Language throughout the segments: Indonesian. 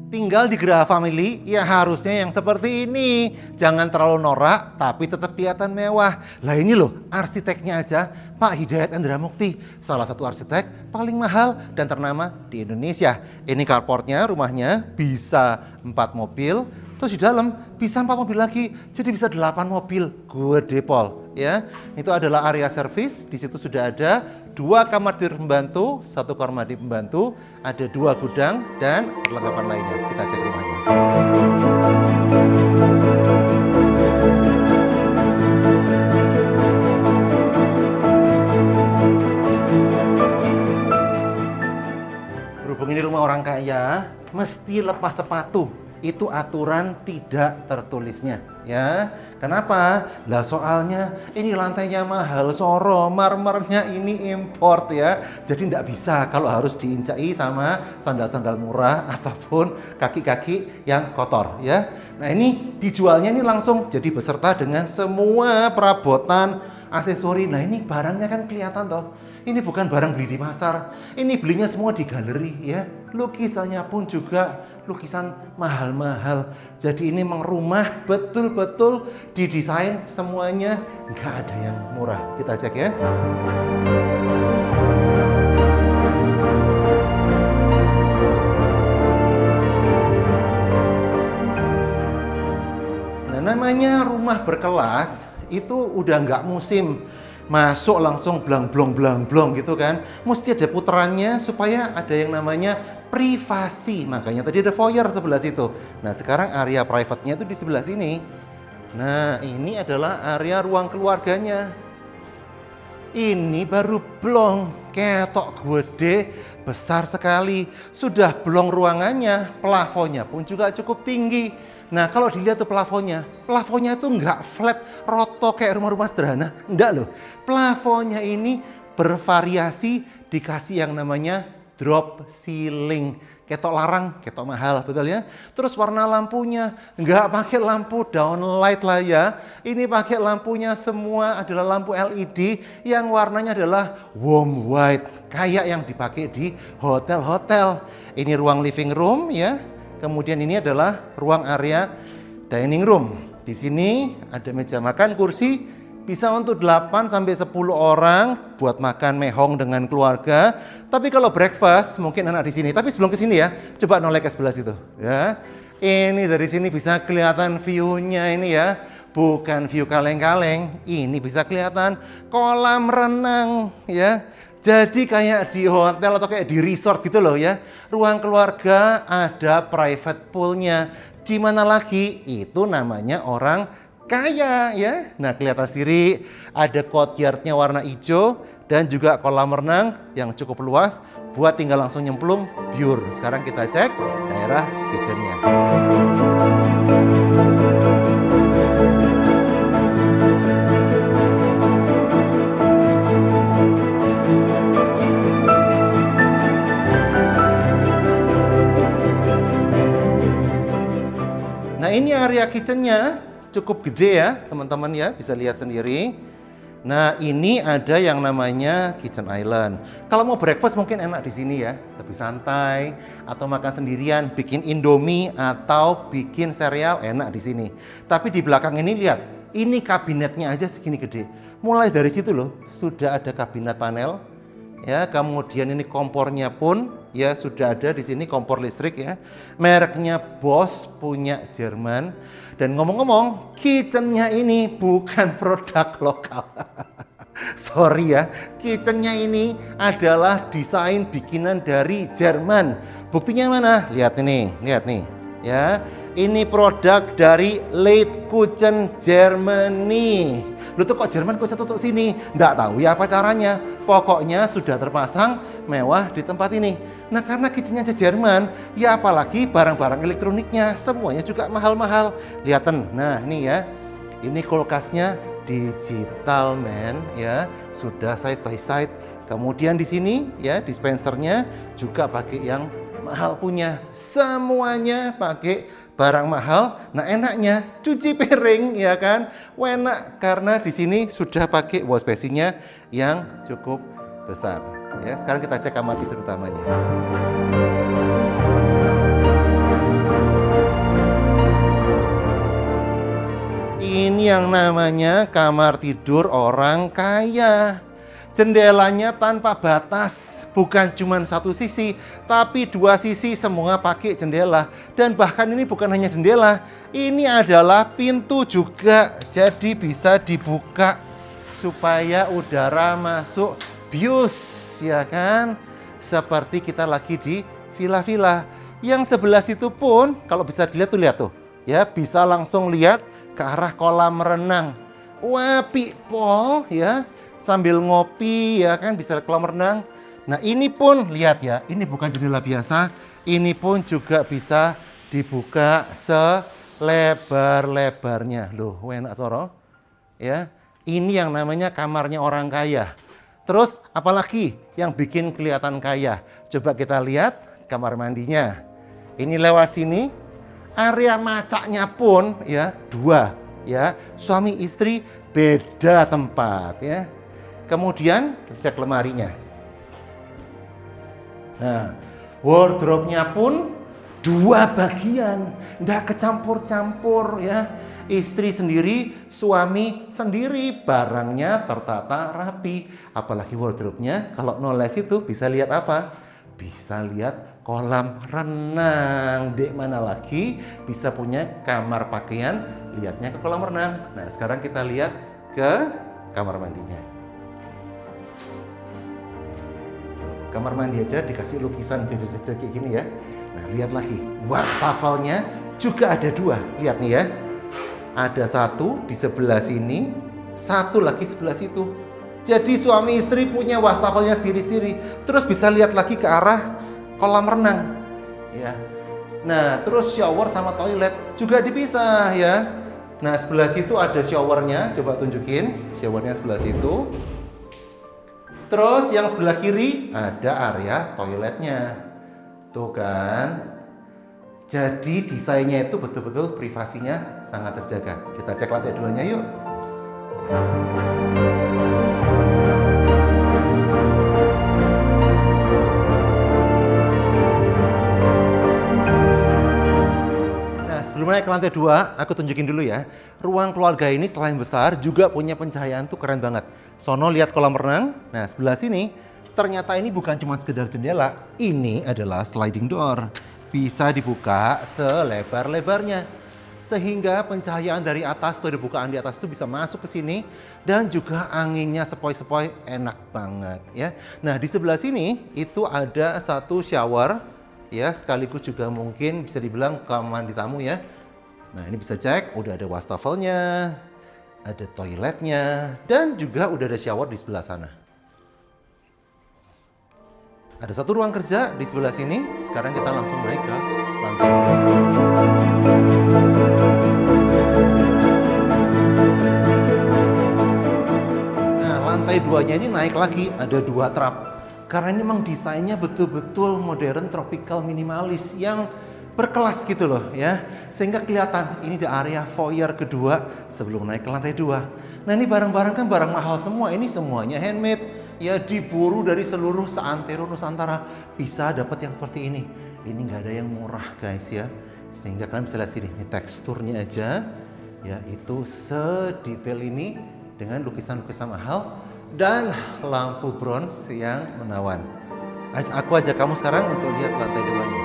Tinggal di Graha Family, ya harusnya yang seperti ini. Jangan terlalu norak, tapi tetap kelihatan mewah. Lah ini loh, arsiteknya aja, Pak Hidayat Endra Mukti. Salah satu arsitek paling mahal dan ternama di Indonesia. Ini carportnya, rumahnya bisa 4 mobil. Terus di dalam bisa 4 mobil lagi, jadi bisa 8 mobil. Gede pol, ya. Itu adalah area servis. Di situ sudah ada 2 kamar tidur pembantu, 1 kamar mandi pembantu, ada 2 gudang dan perlengkapan lainnya. Kita cek rumahnya. Berhubung ini rumah orang kaya, mesti lepas sepatu. Itu aturan tidak tertulisnya, ya. Kenapa? Lah soalnya ini lantainya mahal, soro, marmernya ini import ya. Jadi tidak bisa kalau harus diincai sama sandal-sandal murah ataupun kaki-kaki yang kotor, ya. Nah ini dijualnya ini langsung jadi beserta dengan semua perabotan, aksesori. Nah ini barangnya kan kelihatan toh. Ini bukan barang beli di pasar, ini belinya semua di galeri ya. Lukisannya pun juga lukisan mahal-mahal. Jadi ini memang rumah betul-betul didesain semuanya, nggak ada yang murah. Kita cek ya. Nah namanya rumah berkelas itu udah nggak musim. Masuk langsung blang-blong gitu kan. Mesti ada putarannya supaya ada yang namanya privasi. Makanya tadi ada foyer sebelah situ. Nah sekarang area private-nya itu di sebelah sini. Nah ini adalah area ruang keluarganya. Ini baru blong, ketok gede, besar sekali. Sudah blong ruangannya, plafonnya pun juga cukup tinggi. Nah kalau dilihat tuh plafonnya itu nggak flat, roto kayak rumah-rumah sederhana. Enggak loh, plafonnya ini bervariasi, dikasih yang namanya drop ceiling. Ketok larang, ketok mahal, betul ya. Terus warna lampunya, nggak pakai lampu downlight lah ya. Ini pakai lampunya semua adalah lampu LED yang warnanya adalah warm white. Kayak yang dipakai di hotel-hotel. Ini ruang living room ya. Kemudian ini adalah ruang area dining room. Di sini ada meja makan, kursi, bisa untuk 8 sampai 10 orang buat makan mehong dengan keluarga. Tapi kalau breakfast mungkin enak di sini. Tapi sebelum ke sini ya, coba noleh ke sebelah situ ya. Ini dari sini bisa kelihatan view-nya ini ya. Bukan view kaleng-kaleng, ini bisa kelihatan kolam renang ya. Jadi kayak di hotel atau kayak di resort gitu loh ya. Ruang keluarga ada private poolnya. Di mana lagi? Itu namanya orang kaya ya. Nah kelihatan sini ada courtyardnya warna hijau dan juga kolam renang yang cukup luas buat tinggal langsung nyemplung pure. Sekarang kita cek daerah kitchennya. Nah ini area kitchennya cukup gede ya teman-teman ya, bisa lihat sendiri. Nah ini ada yang namanya kitchen island. Kalau mau breakfast mungkin enak di sini ya, lebih santai atau makan sendirian, bikin indomie atau bikin sereal enak di sini. Tapi di belakang ini lihat, ini kabinetnya aja segini gede. Mulai dari situ loh sudah ada kabinet panel. Ya, kemudian ini kompornya pun ya sudah ada di sini, kompor listrik ya. Mereknya Bosch, punya Jerman. Dan ngomong-ngomong, kitchennya ini bukan produk lokal. Sorry ya, kitchennya ini adalah desain bikinan dari Jerman. Buktinya mana? Lihat nih ya. Ini produk dari Leitkuchen Germany. Lu tuh kok Jerman kok tutup sini? Nggak tahu ya apa caranya. Pokoknya sudah terpasang mewah di tempat ini. Nah karena kitchennya aja Jerman, ya apalagi barang-barang elektroniknya semuanya juga mahal-mahal. Lihatin, nah ini ya, ini kulkasnya digital man ya, sudah side by side. Kemudian di sini ya dispensernya juga pakai yang mahal punya, semuanya pakai barang mahal. Nah enaknya cuci piring ya kan, enak karena di sini sudah pakai wash basinnya yang cukup besar. Ya sekarang kita cek kamar tidur utamanya. namanya kamar tidur orang kaya. Jendelanya tanpa batas, bukan cuma satu sisi, tapi dua sisi semua pakai jendela. Dan bahkan ini bukan hanya jendela, ini adalah pintu juga. Jadi bisa dibuka supaya udara masuk bius, ya kan? Seperti kita lagi di villa-villa. Yang sebelah situ pun, kalau bisa dilihat tuh, lihat tuh. Ya, bisa langsung lihat ke arah kolam renang. Wah, people ya. Sambil ngopi ya kan bisa kolam renang. Nah ini pun lihat ya, ini bukan jendela biasa, ini pun juga bisa dibuka selebar-lebarnya. Loh, enak soro. Ya, ini yang namanya kamarnya orang kaya. Terus apalagi yang bikin kelihatan kaya? Coba kita lihat kamar mandinya. Ini lewat sini, area macaknya pun ya dua ya, suami istri beda tempat ya. Kemudian cek lemarinya. Nah, wardrobe-nya pun dua bagian, nggak kecampur-campur ya. Istri sendiri, suami sendiri, barangnya tertata rapi. Apalagi wardrobe-nya, kalau no less itu bisa lihat apa? Bisa lihat kolam renang. Dek mana lagi bisa punya kamar pakaian, lihatnya ke kolam renang. Nah, sekarang kita lihat ke kamar mandinya. Kamar mandi aja dikasih lukisan kayak gini ya. Nah, lihat lagi. Wastafelnya juga ada dua. Lihat nih ya. Ada satu di sebelah sini, satu lagi sebelah situ. Jadi suami istri punya wastafelnya sendiri-sendiri. Terus bisa lihat lagi ke arah kolam renang. Ya. Nah, terus shower sama toilet juga dipisah ya. Nah, sebelah situ ada showernya. Coba tunjukin. Showernya sebelah situ. Terus yang sebelah kiri ada area toiletnya. Tuh kan. Jadi desainnya itu betul-betul privasinya sangat terjaga. Kita cek lantai duanya yuk. Sebelum naik ke lantai 2, aku tunjukin dulu ya. Ruang keluarga ini selain besar, juga punya pencahayaan tuh keren banget. Sono lihat kolam renang. Nah, sebelah sini, ternyata ini bukan cuma sekedar jendela. Ini adalah sliding door. Bisa dibuka selebar-lebarnya. Sehingga pencahayaan dari atas, tuh ada bukaan di atas tuh bisa masuk ke sini. Dan juga anginnya sepoi-sepoi, enak banget ya. Nah, di sebelah sini, itu ada satu shower. Ya, sekaligus juga mungkin bisa dibilang kamar mandi tamu ya. Nah, ini bisa cek, udah ada wastafelnya, ada toiletnya, dan juga udah ada shower di sebelah sana. Ada satu ruang kerja di sebelah sini. Sekarang kita langsung naik ke lantai 2. Nah, lantai 2-nya ini naik lagi, ada 2 trap. Karena ini memang desainnya betul-betul modern, tropical, minimalis yang berkelas gitu loh ya. Sehingga kelihatan ini di area foyer kedua sebelum naik ke lantai 2. Nah, ini barang-barang kan barang mahal semua. Ini semuanya handmade. Ya, diburu dari seluruh seantero Nusantara. Bisa dapat yang seperti ini. Ini nggak ada yang murah guys ya. Sehingga kalian bisa lihat sini, ini teksturnya aja. Ya, itu sedetail ini dengan lukisan-lukisan mahal. Dan lampu bronze yang menawan. Aku ajak kamu sekarang untuk lihat lantai 2-nya.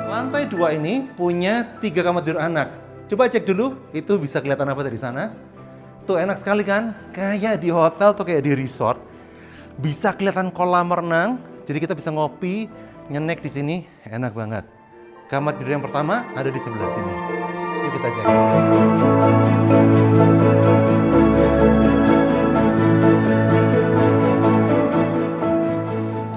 Lantai 2 ini punya 3 kamar tidur anak. Coba cek dulu, itu bisa kelihatan apa dari sana. Tuh enak sekali kan? Kayak di hotel tuh, kayak di resort. Bisa kelihatan kolam renang, jadi kita bisa ngopi, nyenek di sini, enak banget. Kamar tidur yang pertama ada di sebelah sini. Yuk kita cek.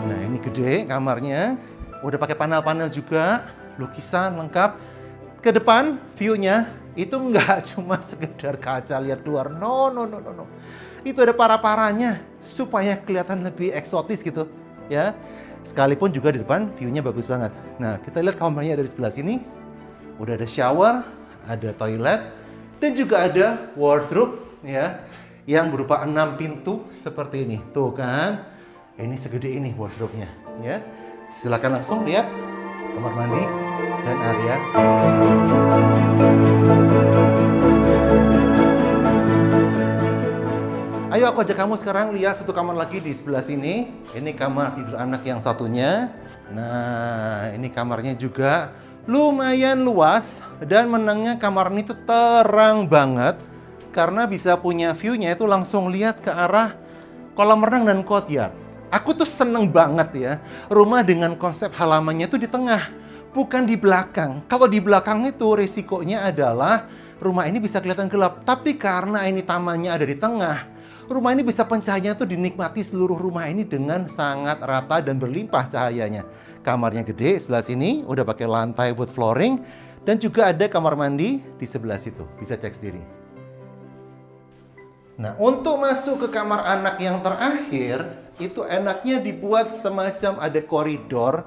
Nah, ini gede kamarnya. Udah pakai panel-panel juga, lukisan lengkap. Ke depan view-nya itu nggak cuma sekedar kaca lihat keluar. No. Itu ada para-paranya supaya kelihatan lebih eksotis gitu, ya. Sekalipun juga di depan view-nya bagus banget. Nah, kita lihat kamarnya dari sebelah sini. Udah ada shower, ada toilet, dan juga ada wardrobe ya, yang berupa 6 pintu seperti ini. Tuh kan. Ini segede ini wardrobe-nya, ya. Silakan langsung lihat kamar mandi dan area. Ayo aku ajak kamu sekarang lihat satu kamar lagi di sebelah sini. Ini kamar tidur anak yang satunya. Nah, ini kamarnya juga lumayan luas dan menangnya kamar ini tuh terang banget karena bisa punya view-nya itu langsung lihat ke arah kolam renang dan courtyard. Aku tuh seneng banget ya, rumah dengan konsep halamannya tuh di tengah, bukan di belakang. Kalau di belakang itu resikonya adalah rumah ini bisa kelihatan gelap. Tapi karena ini tamannya ada di tengah, rumah ini bisa pencahayaan tuh dinikmati seluruh rumah ini dengan sangat rata dan berlimpah cahayanya. Kamarnya gede sebelah sini, udah pakai lantai wood flooring, dan juga ada kamar mandi di sebelah situ. Bisa cek sendiri. Nah, untuk masuk ke kamar anak yang terakhir, itu enaknya dibuat semacam ada koridor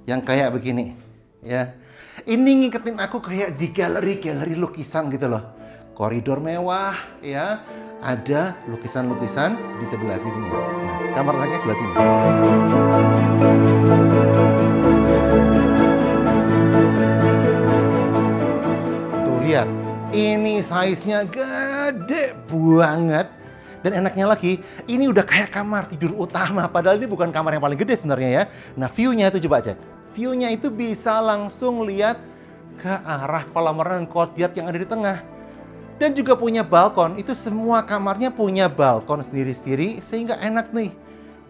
yang kayak begini, ya. Ini ngingetin aku kayak di galeri lukisan gitu loh. Koridor mewah, ya. Ada lukisan-lukisan di sebelah sininya. Nah, kamar anaknya sebelah sini. Tuh lihat, ini size-nya gede banget. Dan enaknya lagi, ini udah kayak kamar tidur utama. Padahal ini bukan kamar yang paling gede sebenarnya ya. Nah, view-nya itu coba cek. View-nya itu bisa langsung lihat ke arah kolam renang courtyard yang ada di tengah. Dan juga punya balkon. Itu semua kamarnya punya balkon sendiri-sendiri sehingga enak nih.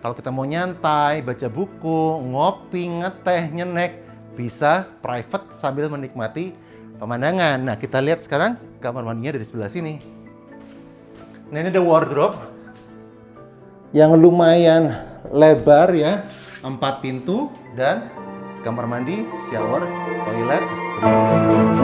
Kalau kita mau nyantai, baca buku, ngopi, ngeteh, nyenek, bisa private sambil menikmati pemandangan. Nah, kita lihat sekarang kamar mandinya dari sebelah sini. Nah, ini ada wardrobe yang lumayan lebar ya, 4 pintu dan kamar mandi, shower, toilet, semua di sebelah sini.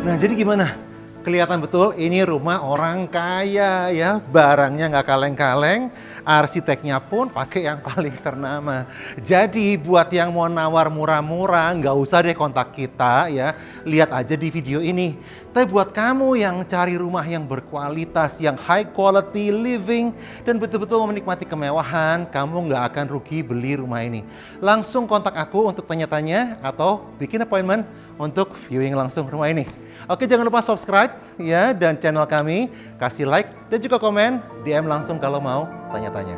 Nah, jadi gimana? Kelihatan betul ini rumah orang kaya ya, barangnya nggak kaleng-kaleng, arsiteknya pun pakai yang paling ternama. Jadi buat yang mau nawar murah-murah, nggak usah deh kontak kita ya, lihat aja di video ini. Tapi buat kamu yang cari rumah yang berkualitas, yang high quality living, dan betul-betul menikmati kemewahan, kamu nggak akan rugi beli rumah ini. Langsung kontak aku untuk tanya-tanya atau bikin appointment untuk viewing langsung rumah ini. Oke, jangan lupa subscribe ya dan channel kami, kasih like dan juga komen, DM langsung kalau mau tanya-tanya.